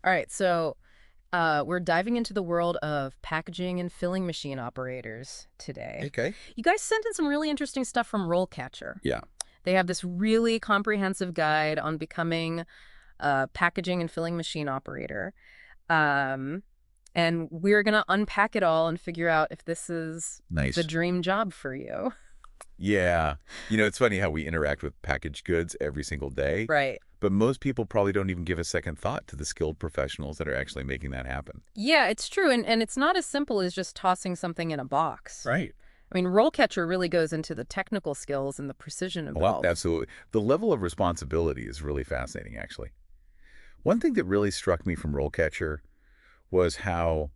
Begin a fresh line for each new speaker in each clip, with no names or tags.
All right, so we're diving into the world of packaging and filling machine operators today.
Okay.
You guys sent in some really interesting stuff from RoleCatcher.
Yeah.
They have this really comprehensive guide on becoming a packaging and filling machine operator. Um, and we're going to unpack it all and figure out if this is the
Nice.
dream job for you.
Yeah. It's funny how we interact with packaged goods every single day,
Right.
but most people probably don't even give a second thought to the skilled professionals that are actually making that happen.
Yeah, it's true. And it's not as simple as just tossing something in a box.
Right.
I mean, RoleCatcher really goes into the technical skills and the precision
Well,
involved.
absolutely. The level of responsibility is really fascinating, actually. One thing that really struck me from RoleCatcher was how,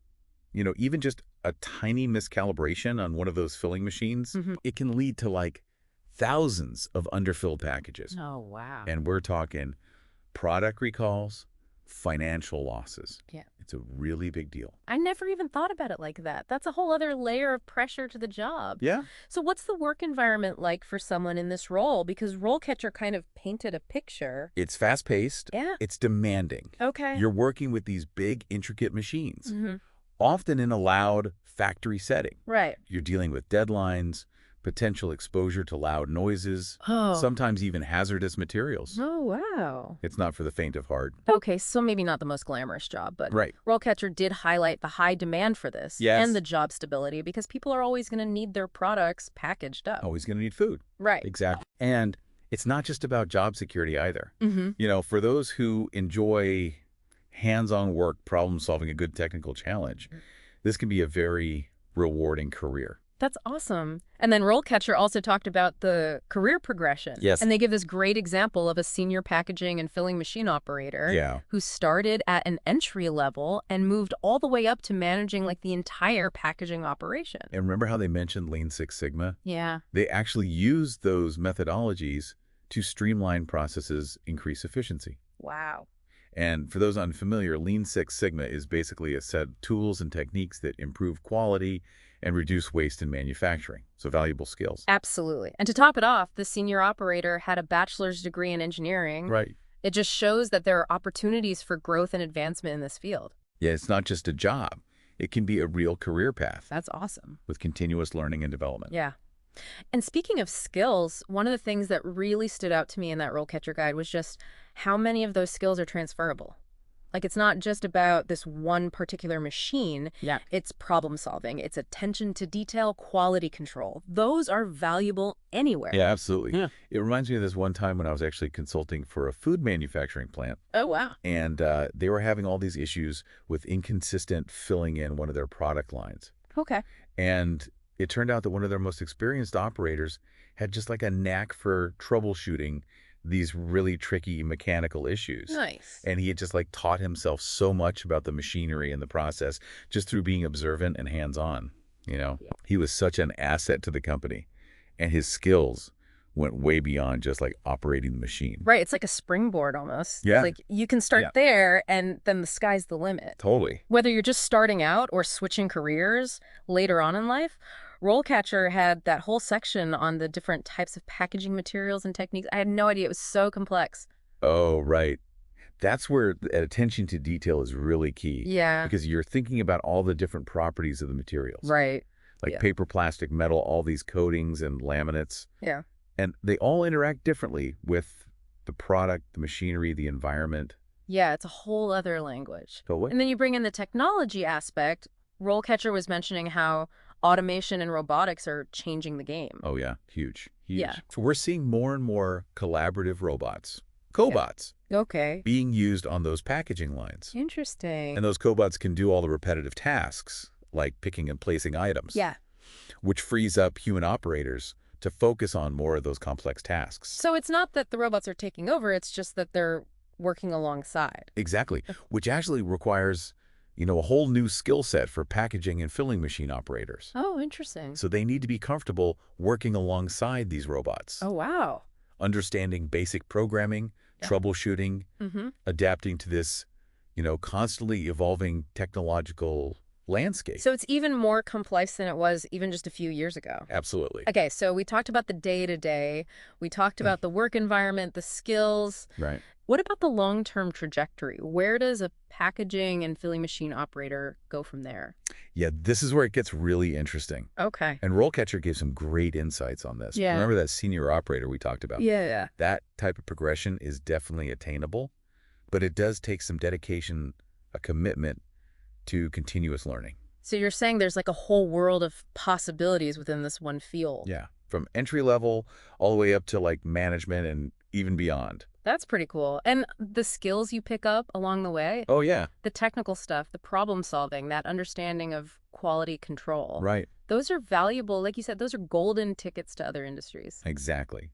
even just a tiny miscalibration on one of those filling machines,
Hmm.
it can lead to like thousands of underfilled packages.
Oh, wow.
And we're talking product recalls, financial losses.
Yeah.
It's a really big deal.
I never even thought about it like that. That's a whole other layer of pressure to the job.
Yeah.
So what's the work environment like for someone in this role? Because RoleCatcher kind of painted a picture.
It's fast-paced.
Yeah.
It's demanding.
Okay.
You're working with these big, intricate machines,
Hmm.
often in a loud factory setting.
Right.
You're dealing with deadlines, potential exposure to loud noises,
Oh.
sometimes even hazardous materials.
Oh, wow.
It's not for the faint of heart.
Okay, so maybe not the most glamorous job, but
Right.
RoleCatcher did highlight the high demand for this
Yes.
and the job stability because people are always going to need their products packaged up.
Always going to need food.
Right.
Exactly. And it's not just about job security either.
Mm-hmm.
For those who enjoy hands-on work, problem-solving a good technical challenge, this can be a very rewarding career.
That's awesome. And then RoleCatcher also talked about the career progression.
Yes.
And they give this great example of a senior packaging and filling machine operator
Yeah.
who started at an entry level and moved all the way up to managing like the entire packaging operation.
And remember how they mentioned Lean Six Sigma?
Yeah.
They actually use those methodologies to streamline processes, increase efficiency.
Wow.
And for those unfamiliar, Lean Six Sigma is basically a set of tools and techniques that improve quality and reduce waste in manufacturing. So valuable skills.
Absolutely. And to top it off, the senior operator had a bachelor's degree in engineering.
Right.
It just shows that there are opportunities for growth and advancement in this field.
Yeah, it's not just a job. It can be a real career path
That's awesome.
with continuous learning and development.
Yeah. And speaking of skills, one of the things that really stood out to me in that RoleCatcher guide was just how many of those skills are transferable. Like, it's not just about this one particular machine.
Yeah.
It's problem solving. It's attention to detail, quality control. Those are valuable anywhere.
Yeah, absolutely.
Yeah.
It reminds me of this one time when I was actually consulting for a food manufacturing plant.
Oh, wow.
And they were having all these issues with inconsistent filling in one of their product lines.
Okay.
And it turned out that one of their most experienced operators had just like a knack for troubleshooting these really tricky mechanical issues.
Nice.
And he had just like taught himself so much about the machinery and the process just through being observant and hands-on. He was such an asset to the company, and his skills went way beyond just like operating the machine.
Right. It's like a springboard almost.
Yeah.
It's like you can start
Yeah.
there and then the sky's the limit.
Totally.
Whether you're just starting out or switching careers later on in life, RoleCatcher had that whole section on the different types of packaging materials and techniques. I had no idea. It was so complex.
Oh, right. That's where the attention to detail is really key.
Yeah.
Because you're thinking about all the different properties of the materials.
Right.
Like
Yeah.
paper, plastic, metal, all these coatings and laminates.
Yeah.
And they all interact differently with the product, the machinery, the environment.
Yeah, it's a whole other language.
Totally.
And then you bring in the technology aspect. RoleCatcher was mentioning how automation and robotics are changing the game.
Oh, yeah. Huge. Huge.
Yeah.
So we're seeing more and more collaborative robots, cobots,
Okay.
being used on those packaging lines.
Interesting.
And those cobots can do all the repetitive tasks, like picking and placing items.
Yeah.
Which frees up human operators to focus on more of those complex tasks.
So it's not that the robots are taking over, it's just that they're working alongside.
Exactly. Which actually requires, a whole new skill set for packaging and filling machine operators.
Oh, interesting.
So they need to be comfortable working alongside these robots,
Oh, wow.
understanding basic programming,
Yeah.
troubleshooting,
Mm-hmm.
adapting to this, constantly evolving technological landscape.
So it's even more complex than it was even just a few years ago.
Absolutely.
Okay, so we talked about the day-to-day. We talked about the work environment, the skills.
Right.
What about the long-term trajectory? Where does a packaging and filling machine operator go from there?
Yeah, this is where it gets really interesting.
Okay.
And RoleCatcher gave some great insights on this.
Yeah.
Remember that senior operator we talked about?
Yeah.
That type of progression is definitely attainable, but it does take some dedication, a commitment to continuous learning.
So you're saying there's like a whole world of possibilities within this one field.
Yeah, from entry level all the way up to like management and even beyond.
That's pretty cool. And the skills you pick up along the way,
Oh, yeah,
the technical stuff, the problem solving, that understanding of quality control.
right.
Those are valuable. Like you said, those are golden tickets to other industries.
Exactly.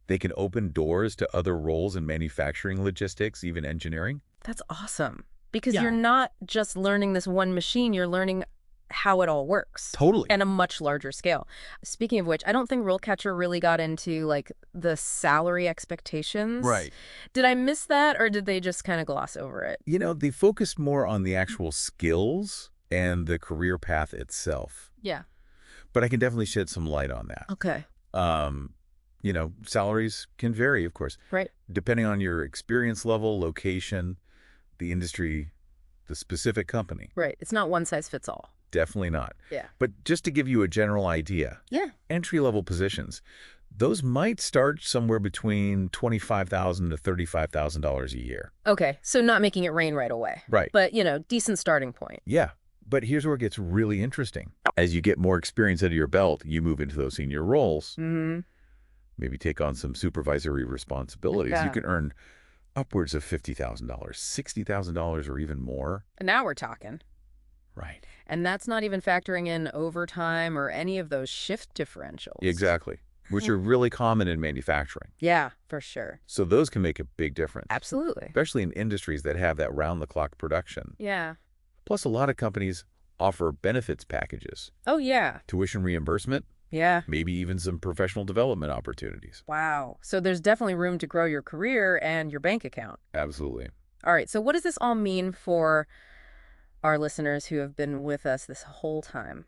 They can open doors to other roles in manufacturing, logistics, even engineering.
That's awesome. Because
Yeah.
you're not just learning this one machine, you're learning how it all works.
Totally.
And a much larger scale. Speaking of which, I don't think RoleCatcher really got into like the salary expectations.
Right.
Did I miss that, or did they just kind of gloss over it?
They focused more on the actual skills and the career path itself.
Yeah.
But I can definitely shed some light on that.
Okay.
Salaries can vary, of course,
Right.
depending on your experience level, location, the industry, the specific company.
Right. It's not one size fits all.
Definitely not.
Yeah.
But just to give you a general idea,
Yeah.
entry-level positions, those might start somewhere between $25,000 to $35,000 a year.
Okay. So not making it rain right away.
Right.
But, decent starting point.
Yeah. But here's where it gets really interesting. As you get more experience under your belt, you move into those senior roles,
Mm-hmm.
maybe take on some supervisory responsibilities.
Yeah.
You can earn upwards of $50,000, $60,000, or even more.
And now we're talking.
Right.
And that's not even factoring in overtime or any of those shift differentials.
Exactly. Which are really common in manufacturing.
Yeah, for sure.
So those can make a big difference.
Absolutely.
Especially in industries that have that round-the-clock production.
Yeah.
Plus, a lot of companies offer benefits packages,
Oh, yeah.
tuition reimbursement,
Yeah.
maybe even some professional development opportunities.
Wow. So there's definitely room to grow your career and your bank account.
Absolutely.
All right. So what does this all mean for our listeners who have been with us this whole time?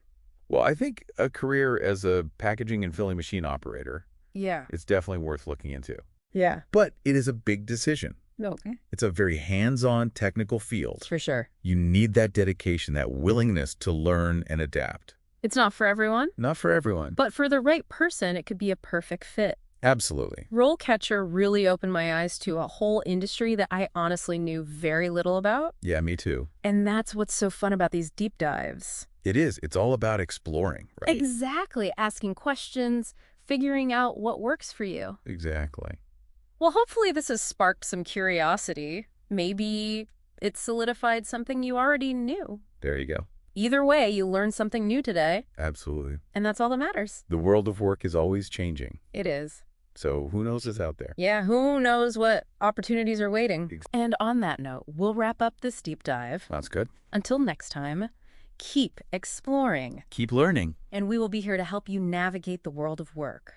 Well, I think a career as a packaging and filling machine operator
Yeah.
is definitely worth looking into.
Yeah.
But it is a big decision.
Okay.
It's a very hands-on technical field.
For sure.
You need that dedication, that willingness to learn and adapt.
It's not for everyone,
Not for everyone.
but for the right person, it could be a perfect fit.
Absolutely.
RoleCatcher really opened my eyes to a whole industry that I honestly knew very little about.
Yeah, me too.
And that's what's so fun about these deep dives.
It is. It's all about exploring, right?
Exactly. Asking questions, figuring out what works for you.
Exactly.
Well, hopefully this has sparked some curiosity. Maybe it solidified something you already knew.
There you go.
Either way, you learned something new today,
Absolutely.
and that's all that matters.
The world of work is always changing.
It is.
So who knows what's out there?
Yeah, who knows what opportunities are waiting.
Ex-
And on that note, we'll wrap up this deep dive.
That's good.
Until next time, keep exploring,
Keep learning.
and we will be here to help you navigate the world of work.